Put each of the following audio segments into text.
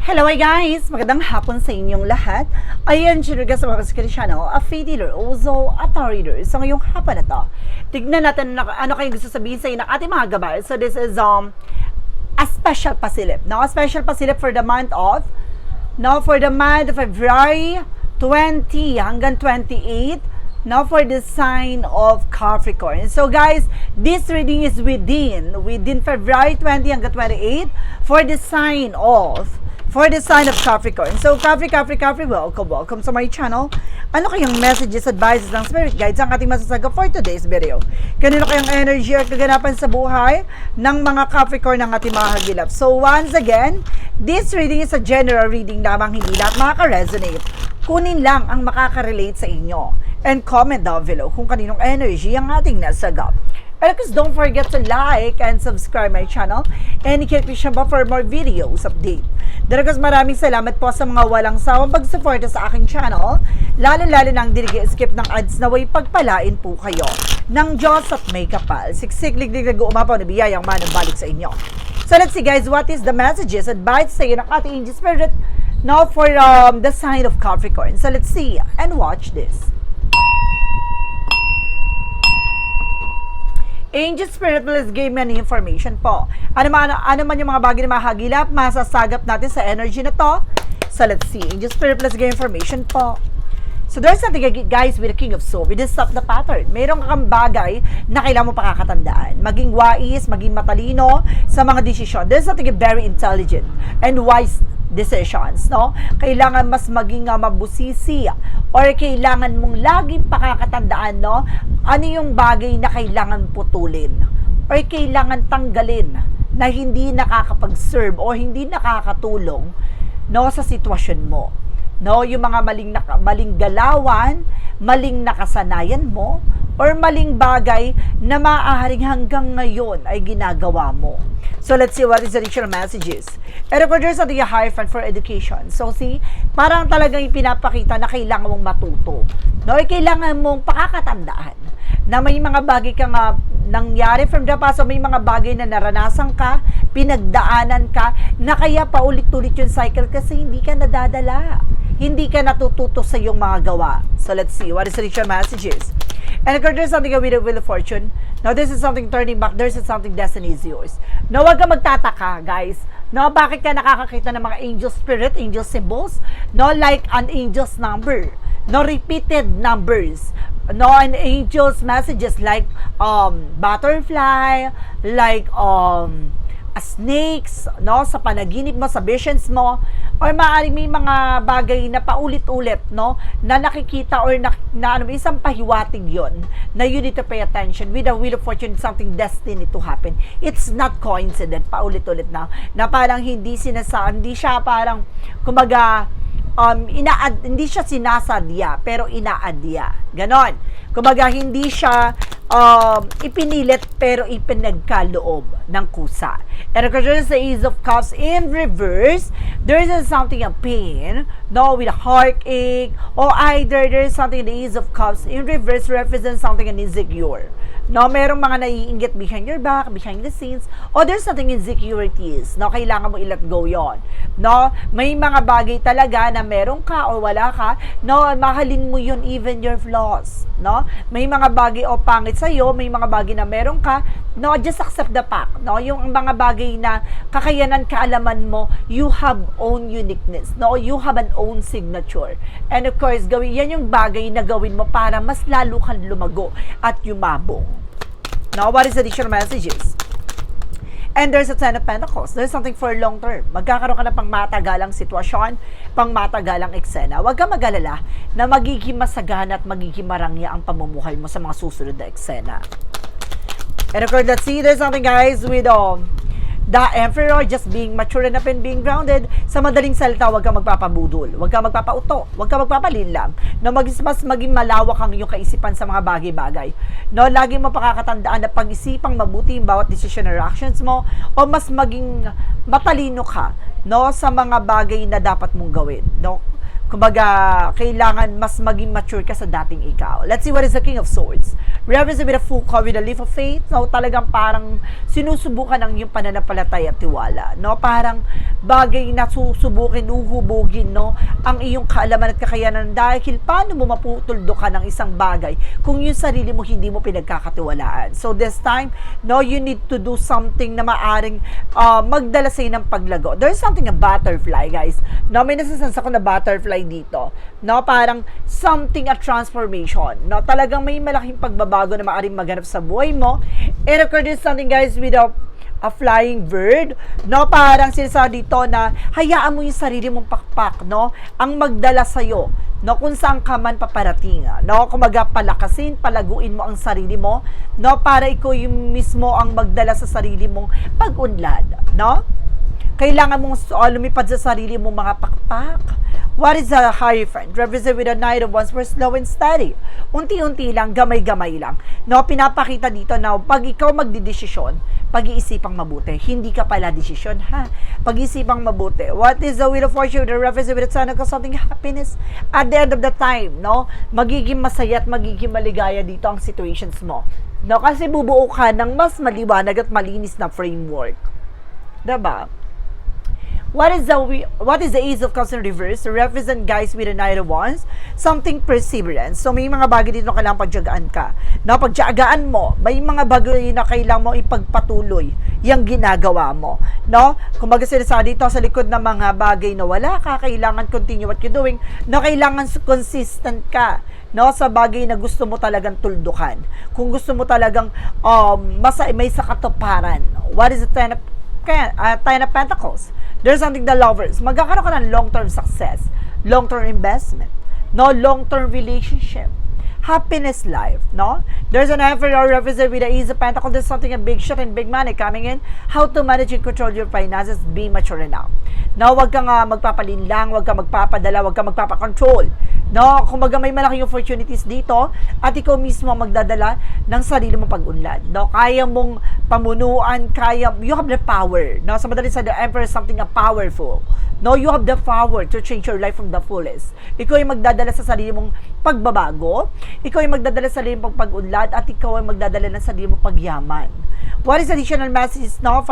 Hello guys! Magandang hapon sa inyong lahat. Ayan, sinuga sa mga channel, a faith healer, also a tarot reader. So ngayong hapon na to, tignan natin ano kayo gusto sabihin sa inyo ng ating mga gabay. So this is a special pasilip. Now, a special pasilip for the month of, for the month of February 20 hanggang 28, now for the sign of Capricorn. So guys, this reading is within February 20 hanggang 28 for the sign of Capricorn. So Capri, welcome sa my channel. Ano kayang messages, advices ng spirit guides ang ating masasagot for today's video? Kanino kayang energy at kaganapan sa buhay ng mga Capricorn ng ating mga hagilap? So once again, this reading is a general reading lamang, hindi lahat makaka-resonate. Kunin lang ang makaka-relate sa inyo. And comment down below kung kaninong energy ang ating nasagap. And of course, don't forget to like and subscribe my channel and i-click siya ba for more videos update. Daragas, maraming salamat po sa mga walang sawang pagsuporta sa aking channel, lalo-lalo nang skip ng ads na way pagpalain po kayo ng Diyos at may kapal. Siksik, liglig, nag-uumapaw na biyayang manang balik sa inyo. So let's see guys, what is the messages, advice sa iyo ng ating angel spirit now for the sign of Capricorn. So let's see and watch this. Angel Spirit, please give me any information po. Ano man yung mga bagay na mahagilap, masasagap natin sa energy na to. So let's see. Angel Spirit, please give information po. So there's something guys with the King of Swords. We just stop the pattern. Mayroon kang bagay na kailangan mo pakakatandaan. Maging wais, maging matalino sa mga desisyon. There's something very intelligent and wise decisions, no? Kailangan mas maging mabusisi or kailangan mong laging pakakatandaan, no? Ano yung bagay na kailangan putulin or kailangan tanggalin na hindi nakakapag-serve o hindi nakakatulong, no, sa sitwasyon mo. No, yung mga maling galawan, maling nakasanayan mo, or maling bagay na maaaring hanggang ngayon ay ginagawa mo. So let's see what is the additional messages. And of course, there's a Hierophant for education. So see, parang talagang ipinapakita na kailangan mong matuto. No, kailangan mong pakakatandaan na may mga bagay kang nangyari from the past, o may mga bagay na naranasan ka, pinagdaanan ka, na kaya paulit-ulit yung cycle kasi hindi ka nadadala. Hindi ka natututo sa iyong mga gawa. So let's see, what is the additional messages? And of course, there's something with the Wheel of Fortune. Now, this is something turning back. There's something destiny is yours. No, wag ka magtataka, guys. No, bakit ka nakakakita ng mga angel spirit, angel symbols? No, like an angel's number. No, repeated numbers. No, and angels messages like butterfly, like snakes, no, sa panaginip mo, sa visions mo, or maaaring may mga bagay na paulit-ulit, no, na nakikita or isang pahiwatig yon na you need to pay attention. With the Wheel of Fortune, something destiny to happen. It's not coincident, paulit-ulit na parang hindi siya parang, kumbaga, hindi siya sinasadya, pero inaadya. Ganon. Kumbaga, hindi siya ipinilit, pero ipinagkaloob ng kusa. And of course, there's the Ace of Cups in reverse. There is something of pain, no, with a heartache, or either there's something in the Ace of Cups in reverse represents something an insecure. No, merong mga naiinggit behind your back, behind the scenes, or there's something insecurities. No, kailangan mo i-let go yon. No, may mga bagay talaga na meron ka or wala ka, no, mahalin mo yun even your flaws. No, may mga bagay o pangit sa'yo, may mga bagay na meron ka, no, just accept the fact. No, yung mga bagay na kakayanan, kaalaman mo, you have own uniqueness. No, you have an own signature. And of course, yan yung bagay na gawin mo para mas lalo kang lumago at yumabong. Now, what is the additional messages? And there's a Ten of Pentacles. There's something for long term. Magkakaroon ka na pang matagalang sitwasyon, pang matagalang eksena. Huwag ka mag-alala na magiging masagana at magiging marangya ang pamumuhay mo sa mga susunod na eksena. And of course, let's see, there's something guys with the Emperor, just being mature enough and being grounded. Sa madaling salita, huwag ka magpapabudol, huwag ka magpapauto, huwag ka magpapalinlam. No, mas maging malawak ang iyong kaisipan sa mga bagay-bagay. No, lagi mo pakakatandaan na pag-isipang mabuti yung bawat decision or actions mo, o mas maging matalino ka, no, sa mga bagay na dapat mong gawin. No, Kumbaga, kailangan mas maging mature ka sa dating ikaw. Let's see what is the King of Swords. Represent with a full cover with a leaf of faith. No, talagang parang sinusubukan ang iyong pananampalataya at tiwala. No, parang bagay na susubukin, uhubugin, no, ang iyong kaalaman at kakayanan dahil paano mo maputuldo ka ng isang bagay kung yung sarili mo hindi mo pinagkakatiwalaan. So this time, no, you need to do something na maaring magdala sa'yo ng paglago. There's something a butterfly, guys. No, may nasasansa ko na butterfly dito. No, parang something a transformation. No, talagang may malaking pagbabago na maaring maganap sa buhay mo. And of course, there's something, guys, with a flying bird. No, parang sinasabi dito na hayaan mo yung sarili mong pakpak, no, ang magdala sa'yo, no, kung saan ka man paparating. No, kumaga palakasin, palaguin mo ang sarili mo, no, para ikaw yung mismo ang magdala sa sarili mong pag-unlad, no? Kailangan mong lumipad sa sarili mong mga pakpak. What is a Hierophant? Represent with a Knight of Wands, for slow and steady. Unti-unti lang, gamay-gamay lang. No, pinapakita dito na pag ikaw magdidesisyon, pag-iisipang mabuti. Hindi ka pala desisyon, ha? Pag-iisipang mabuti. What is the Wheel of Fortune? Represent with a Sun of something happiness. At the end of the time, no, magiging masaya at magiging maligaya dito ang situations mo. No, kasi bubuo ka ng mas maliwanag at malinis na framework. Diba? What is the Ace of Cups in reverse? Represent, guys, with a Knight of Wands, something perseverance. So may mga bagay dito na kailangan pagtiyagaan ka. Na pagtiyagaan mo, may mga bagay na kailangan mo ipagpatuloy yung ginagawa mo. No? Kung sinasabi dito sa likod ng mga bagay na wala ka, kailangan continue what you're doing, na kailangan consistent ka, no, sa bagay na gusto mo talagang tuldukan. Kung gusto mo talagang may sakatuparan. What is the Ten of Pentacles? There's something the Lovers. Magkakaroon ka ng long-term success, long-term investment, no, long-term relationship, happiness life, no? There's an Emperor represented with the Ace of Pentacles. There's something a big shot and big money coming in. How to manage and control your finances. Be mature enough. No, wag kang magpapalinlang, wag kang magpapadala, wag kang magpapakontrol. No, kumbaga may malaking opportunities dito at ikaw mismo magdadala ng sarili mong pag-unlad. No, kaya mong pamunuan, you have the power. No, sa madaling sa the Emperor, something powerful. No, you have the power to change your life from the fullest. Ikaw ay magdadala sa sarili mong pagbabago, ikaw ay magdadala sa sarili mong pag-unlad, at ikaw ay magdadala ng sarili mong pagyaman. What is additional messages now?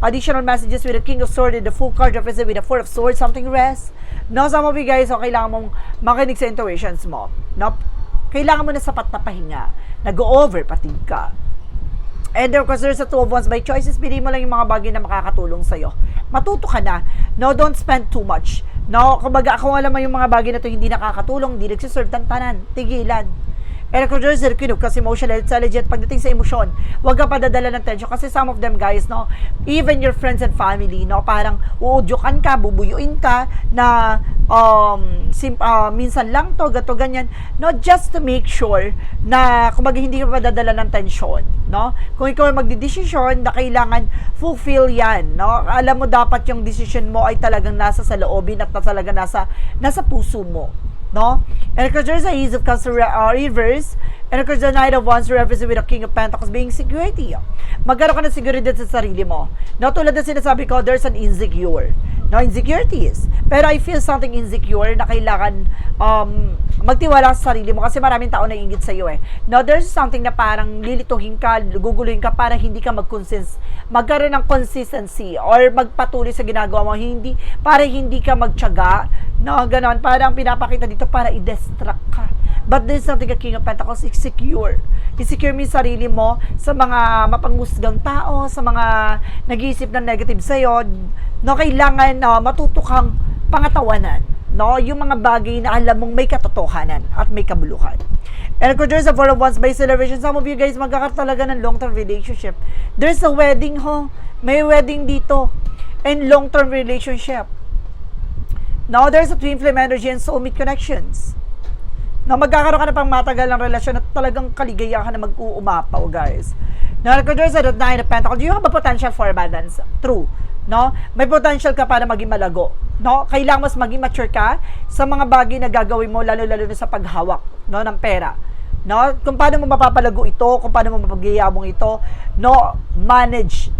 Additional messages with the King of Swords and the Full card represented with the Four of Swords, something rest. No, some of you guys, so kailangan mong makinig sa intuitions mo. No, kailangan mo na sapat na pahinga. Nag-over, patig ka. And of course, there's a Two of Wands by choices. Pili mo lang yung mga bagay na makakatulong sa'yo. Matuto ka na. No, don't spend too much. No, kumbaga, kung alam mo yung mga bagay na to hindi nakakatulong, hindi nagsiserve ng tanan, tigilan. And of course, there's a Queen of Cups, emotional intelligent. Pagdating sa emosyon, huwag ka padadala ng tension. Kasi some of them, guys, no, even your friends and family, no, parang uudyokan ka, bubuyuin ka, na minsan lang to, gato, ganyan. No, just to make sure na, kumbaga, hindi ka padadala ng tension, no? Kung ikaw ay magdidesisyon, na kailangan fulfill yan, no? Alam mo, dapat yung decision mo ay talagang nasa sa loobin at talagang nasa puso mo. No? And of course, there's a Ace of Cups reverse. And of course, the Knight of Wands represents with the King of Pentacles being security. Magkaroon ka ng seguridad sa sarili mo. No, tulad na sinasabi ko, there's an insecure. No, insecurities. Pero I feel something insecure na kailangan magtiwala sa sarili mo kasi maraming tao na ingit sa iyo eh. No, there's something na parang lilituhin ka, guguluhin ka para hindi ka magkaroon ng consistency or magpatuloy sa ginagawa mo, para hindi ka magtiyaga. No, ganon. Parang pinapakita dito para i-distract ka. But there's something a King of Pentacles, secure. I-secure mo yung sarili mo sa mga mapanghusgang tao, sa mga nag-iisip ng negative sa'yo. No, kailangan matuto kang pangatawanan. No, yung mga bagay na alam mong may katotohanan at may kabuluhan. And of course, there's a Four of Wands by celebration. Some of you guys magkakaroon talaga ng long-term relationship. There's a wedding, may wedding dito. And long-term relationship. Now, there's a twin flame energy and soulmate connections. Now, magkakaroon ka na pang matagal ng relasyon at talagang kaligayahan na mag-uumapaw, guys. Now, there's a Nine of Pentacles. Do you have a potential for abundance? True. No? May potential ka para maging malago. No? Kailangan mas maging mature ka sa mga bagay na gagawin mo, lalo-lalo na sa paghawak, no, ng pera. No? Kung paano mo mapapalago ito, kung paano mo mapagyayabong ito, no? Manage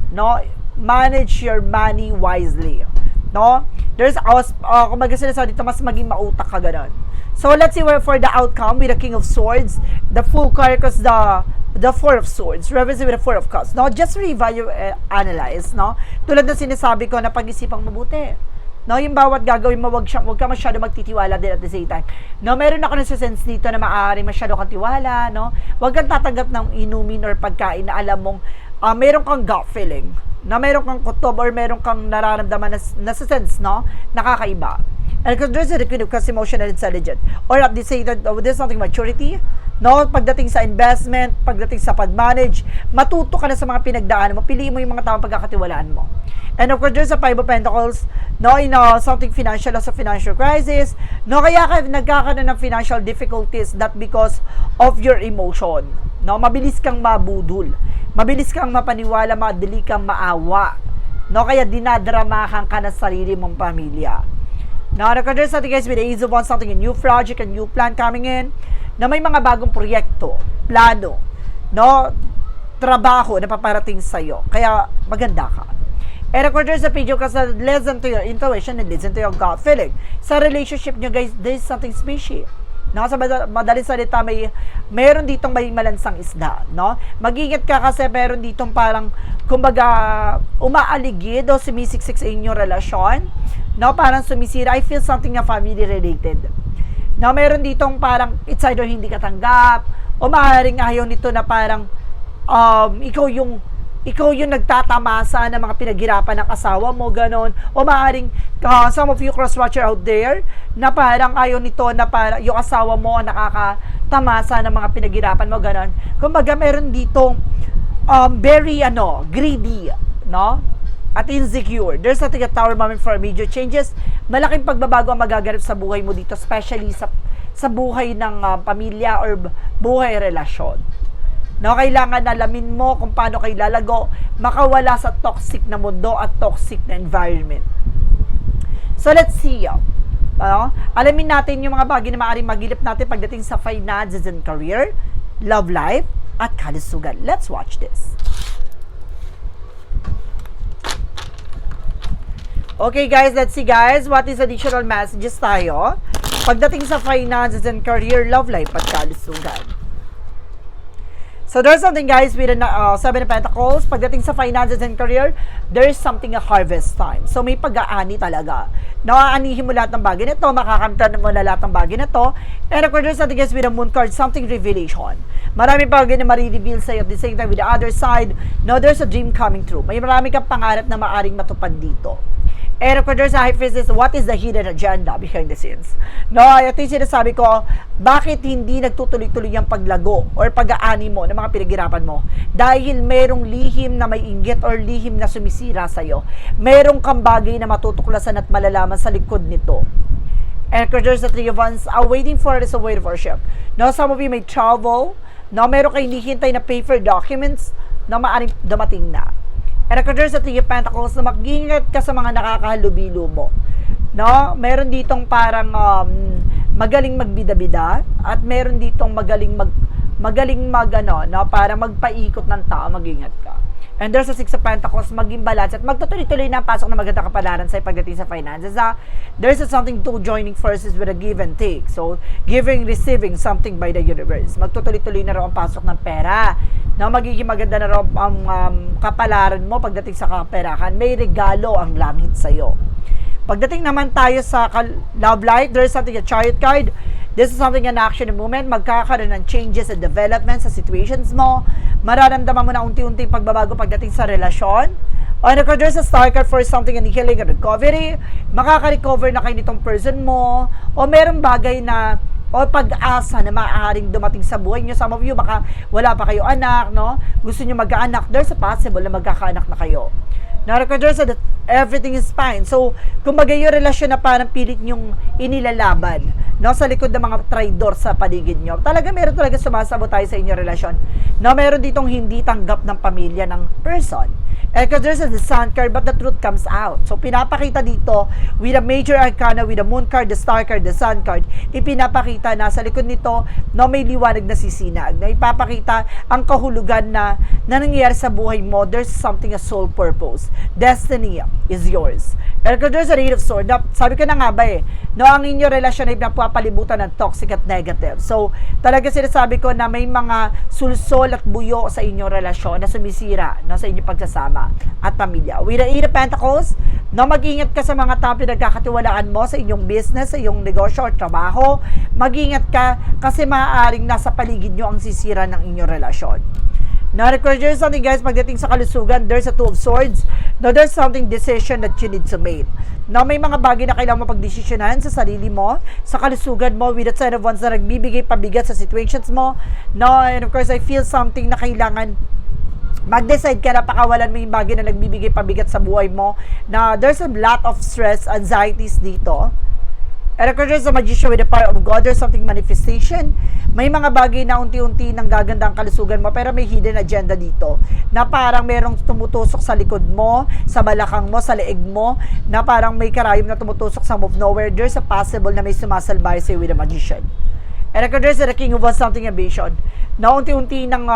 your money wisely. No? There's, kumbaga sinasabi dito, mas maging mautak ka ganun. So, let's see where for the outcome with the King of Swords, the Fool card, because the Four of Swords, reversing with the Four of Cups. No, just reevaluate, analyze, no? Tulad ng sinasabi ko na pag-isipang mabuti. No, yung bawat gagawin mo, wag ka masyado magtitiwala din at the same time. No, meron ako nasa-sense dito na maaari masyado kang tiwala, no? Wag kang tatanggap ng inumin or pagkain na alam mong meron kang gut feeling, na meron kang kutob or meron kang nararamdaman na sense, no? Nakakaiba. And because there's a Queen of Cups, emotional intelligent. Or at the same time, there's something maturity, no? Pagdating sa investment, pagdating sa pag-manage, matuto ka na sa mga pinagdaanan mo, piliin mo yung mga tamang pagkakatiwalaan mo. And of course, there's a Five of Pentacles, no, in something financial as a financial crisis, no, kaya ka nagkakaroon ng financial difficulties, not because of your emotion, no, mabilis kang mabudol, mabilis kang mapaniwala, madali kang maawa, no, kaya dinadramahan ka na sarili mong pamilya. Now, there's something guys with the Ace of Wands, something a new project, a new plan coming in, na may mga bagong proyekto, plano, no, trabaho na paparating sa'yo, kaya maganda ka. And of course, there's a video kasi listen to your intuition and listen to your gut feeling. Sa relationship nyo guys, there is something fishy. No? Sa madaling salita, meron ditong may malansang isda. No? Mag-ingat ka kasi meron ditong parang, kumbaga, umaaligid o sumisiksik sa inyong relasyon. No? Parang sumisira. I feel something na family related. No? Meron ditong parang, it's either hindi katanggap, o maaaring ayaw nito na parang, ikaw yung nagtatamasa ng mga pinaghirapan ng asawa mo, ganon. O maaaring, some of you cross-watcher out there, na parang ayaw nito na parang yung asawa mo nakakatamasa ng mga pinaghirapan mo, ganon. Kumbaga, meron ditong very, greedy, no? At insecure. There's nothing a tower moment for major changes. Malaking pagbabago ang magaganap sa buhay mo dito, especially sa buhay ng pamilya or buhay relasyon. No, kailangan alamin mo kung paano kayo lalago, makawala sa toxic na mundo at toxic na environment. So, let's see. Alamin natin yung mga bagay na maaaring magilip natin pagdating sa finances and career, love life, at kalusugan. Let's watch this. Okay guys, let's see guys, what is additional messages tayo pagdating sa finances and career, love life, at kalusugan. So, there's something guys with Seven of Pentacles. Pagdating sa finances and career, there's something a harvest time. So, may pag-aani talaga. Naaanihin mo lahat ng bagay nito, makakamtan mo na lahat ng bagay nito. And of course, there's something guys with a moon card, something revelation. Marami bagay na marireveal sa'yo at the same time with the other side. No, there's a dream coming true. May marami kang pangarap na maaring matupad dito. And of course, there's a high priestess, what is the hidden agenda behind the scenes? No, ito yung sinasabi ko, bakit hindi nagtutuloy-tuloy ang paglago or pag-aani mo ng mga pinaghirapan mo? Dahil merong lihim na may inggit or lihim na sumisira sa'yo. Merong kang bagay na matutuklasan at malalaman sa likod nito. And of course, there's the Three of Wands, waiting for it is a way of worship. No, some of you may travel, no, meron kayong hihintay na paper documents na maaring dumating na. And of course, there's a Three of Pentacles na mag-ingat ka sa mga nakakahalubilo mo. No? Meron ditong parang magaling magbida-bida at meron ditong magaling parang magpaikot ng tao, mag-ingat ka. And there's a Six of Pentacles, maging balance at magtutuloy-tuloy na pasok na magandang kapalaran sa pagdating sa finances. There's something to joining forces with a give and take. So, giving, receiving something by the universe. Magtutuloy-tuloy na raw ang pasok ng pera. Na magiging maganda na raw ang kapalaran mo pagdating sa kaperahan. May regalo ang langit sa'yo. Pagdating naman tayo sa love life, there's something a Chariot card. This is something an action and movement. Magkakaroon ng changes and development sa situations mo. Mararamdaman mo na unti-unti pagbabago pagdating sa relasyon. And of course, there's a star card for something in healing and recovery. Makaka-recover na kayo nitong person mo. O merong bagay na o pag-asa na maaaring dumating sa buhay nyo. Some of you, baka wala pa kayo anak, no? Gusto nyo magkaanak. There's a possible na magkakaanak na kayo. Na-recorder sa that everything is fine. So, kumbaga yung relasyon na parang pilit nyong inilalaban, no, sa likod ng mga traidor sa paligid nyo. Talaga meron sumasabotay sa inyong relasyon. No, meron ditong hindi tanggap ng pamilya ng person. And because there's a Sun card, but the truth comes out. So, pinapakita dito, with a major arcana, with the Moon card, the Star card, the Sun card, ipinapakita na sa likod nito, no, may liwanag na sisinag. Na ipapakita ang kahulugan na nangyayari sa buhay mo. There's something, a soul purpose. Destiny is yours. And because there's a Eight of Swords, sabi ko na nga ba no, ang inyong relasyon ay napapalibutan ng toxic at negative. So, talaga sinasabi ko na may mga sulsol at buyo sa inyong relasyon na sumisira, no, sa inyong pagsasama at pamilya. With the Eight of Pentacles, no, mag-ingat ka sa mga tao pinagkakatiwalaan mo sa inyong business, sa iyong negosyo or trabaho. Mag-ingat ka kasi maaaring nasa paligid nyo ang sisira ng inyong relasyon. Now, there's something, guys, pagdating sa kalusugan, there's a Two of Swords. Now, there's something decision that you need to make. Now, may mga bagay na kailangan mo pagdesisyonan sa sarili mo, sa kalusugan mo, with that side of ones na nagbibigay pabigat sa situations mo. Now, and of course, I feel something na kailangan mag-decide ka na pakawalan mo yung bagay na nagbibigay pabigat sa buhay mo. Now, there's a lot of stress, anxieties dito. And of course, there's a Magician with the power of God. There's something manifestation. May mga bagay na unti-unti nang gaganda ang kalusugan mo, pero may hidden agenda dito. Na parang merong tumutusok sa likod mo, sa balakang mo, sa leeg mo, na parang may karayom na tumutusok sa move nowhere. There's a possible na may sumasalbay sa'yo with a Magician. And of course, there's the King of Wands, something ambition. Na unti-unti nang,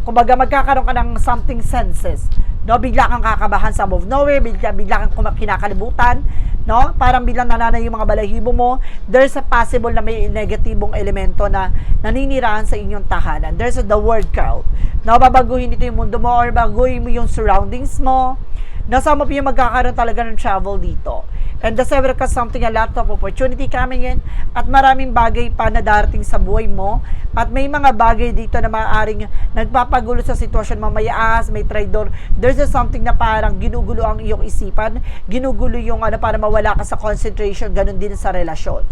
kumbaga magkakaroon ka ng something senses. No, bigla kang kakabahan sa move nowhere, bigla kang kinakalibutan, no? Parang biglang nananay yung mga balahibo mo. There's a possible na may negatibong elemento na naninirahan sa inyong tahanan. There's the word cloud. No, babaguhin ito yung mundo mo or baguhin mo yung surroundings mo. No, some of you magkakaroon talaga ng travel dito. And the seven ka something, a lot of opportunity coming in, at maraming bagay pa na darating sa buhay mo, at may mga bagay dito na maaaring nagpapagulo sa sitwasyon mo, may aas, may traidor. There's something na parang ginugulo ang iyong isipan, ginugulo yung para mawala ka sa concentration, ganun din sa relasyon.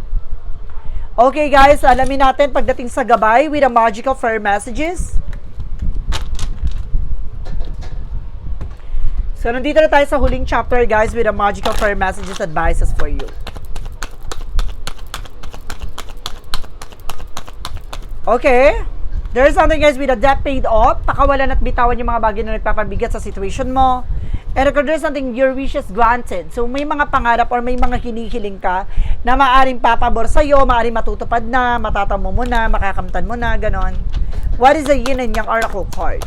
Okay guys, alamin natin pagdating sa gabay with a magical fire messages. So, nandito na tayo sa huling chapter, guys, with a magical prayer messages advices for you. Okay. There's something, guys, with a debt paid off. Pakawalan at bitawan yung mga bagay na nagpapabigat sa situation mo. And there's something, your wishes granted. So, may mga pangarap or may mga hinihiling ka na maaaring papabor sa'yo, maaaring matutupad na, matatamo mo na, makakamtan mo na, ganon. What is the yin and yang oracle card?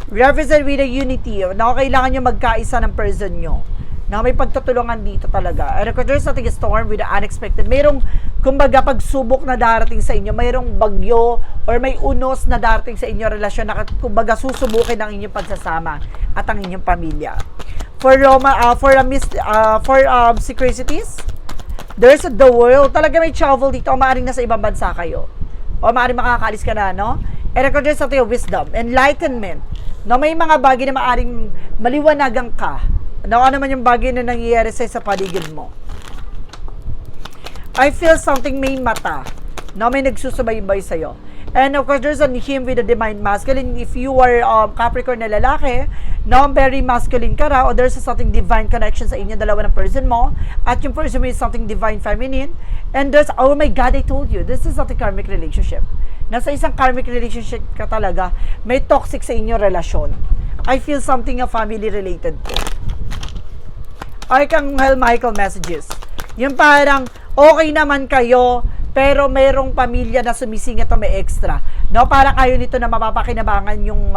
Represent with a unity, na kailangan nyo magkaisa ng person nyo, na may pagtutulungan dito talaga. And if there's something storm with the unexpected, mayroong, kumbaga, pagsubok na darating sa inyo, mayroong bagyo, or may unos na darating sa inyo relasyon, na kumbaga susubukin ang inyong pagsasama at ang inyong pamilya. For secretities, there's the world, talaga may travel dito, o maaaring nasa ibang bansa kayo, o maaaring makakaalis ka na, no? And if there's something wisdom, enlightenment, na may mga bagay na maaring maliwanagan ka, na ano man yung bagay na nangyayari sa paligid mo. I feel something, may mata, na may nagsusubaybay sa'yo. And of course, there's a him with a divine masculine. If you are Capricorn na lalaki, na very masculine ka ra, o there's something divine connection sa inyo, dalawa ng person mo, at yung person mo is something divine feminine. And there's, oh my God, I told you, this is not a karmic relationship. Nasa isang karmic relationship ka talaga, may toxic sa inyong relasyon. I feel something a family related to. Archangel Michael messages. Yung parang, okay naman kayo, pero mayroong pamilya na sumisingit o may extra. No, parang ayaw nito na mapapakinabangan yung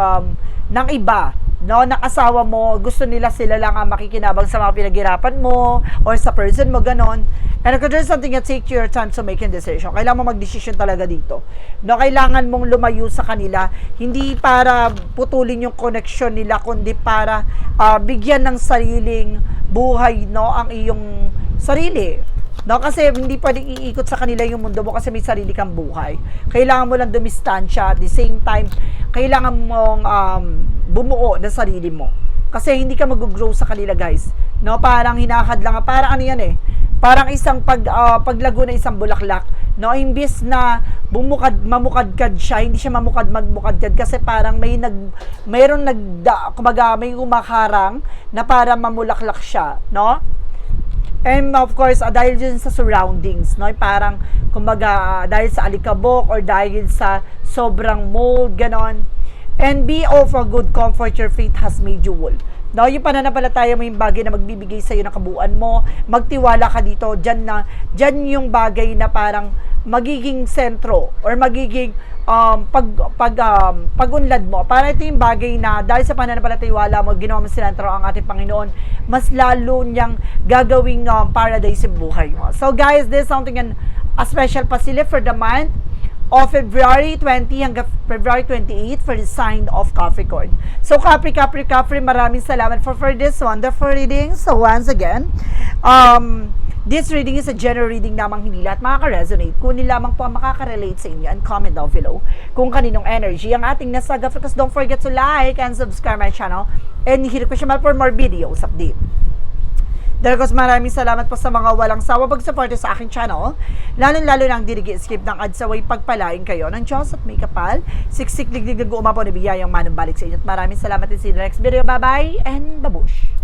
ng iba. No, nakasawa mo, gusto nila sila lang ang makikinabang sa mga pinaghirapan mo or sa person mo, ganon. And if there's something that take your time to make a decision, kailangan mo mag-decision talaga dito. No, kailangan mong lumayo sa kanila, hindi para putulin yung connection nila, kundi para bigyan ng sariling buhay, no, ang iyong sarili. No, kasi hindi pwedeng iikot sa kanila yung mundo mo kasi may sarili kang buhay. Kailangan mo lang dumistansya, at the same time, kailangan mong bumuo ng sarili mo. Kasi hindi ka mag-grow sa kanila, guys. No, parang hinahad lang, parang ano yan eh. Parang isang paglago na isang bulaklak. No, imbis na mamukadkad siya, hindi siya magmukadkad kasi parang kumbaga may umaharang na para mamulaklak siya, no? And of course, dahil din sa surroundings, no? Parang, kumbaga, dahil sa alikabok or dahil sa sobrang mold, ganon. And be of a good comfort, your faith has made you whole. No, yung pananampalataya mo yung bagay na magbibigay sa iyo ng kabuuan mo, magtiwala ka dito, diyan yung bagay na parang magiging sentro or magiging pagunlad mo. Para ito yung bagay na dahil sa pananampalataya mo, ginawa mo sentro ang ating Panginoon, mas lalo niyang gagawing paradise yung buhay mo. So guys, this is something a special pasili for the month of February 20 hanggang February 28 for the sign of Capricorn. So Capri, maraming salamat for this wonderful reading. So once again, this reading is a general reading lamang, hindi lahat makaka-resonate. Kunin lamang po ang makaka-relate sa inyo and comment down below kung kaninong energy ang ating nasaga. Because don't forget to like and subscribe my channel and hit ko siya for more videos update. Dahil ko maraming salamat po sa mga walang sawa pag-support sa aking channel. Lalo-lalo nang skip ng ads away pagpalain kayo ng Diyos at may kapal. Siksik liglig umapaw na biyayang manumbalik sa inyo. At maraming salamat din sa next video. Bye-bye and babush!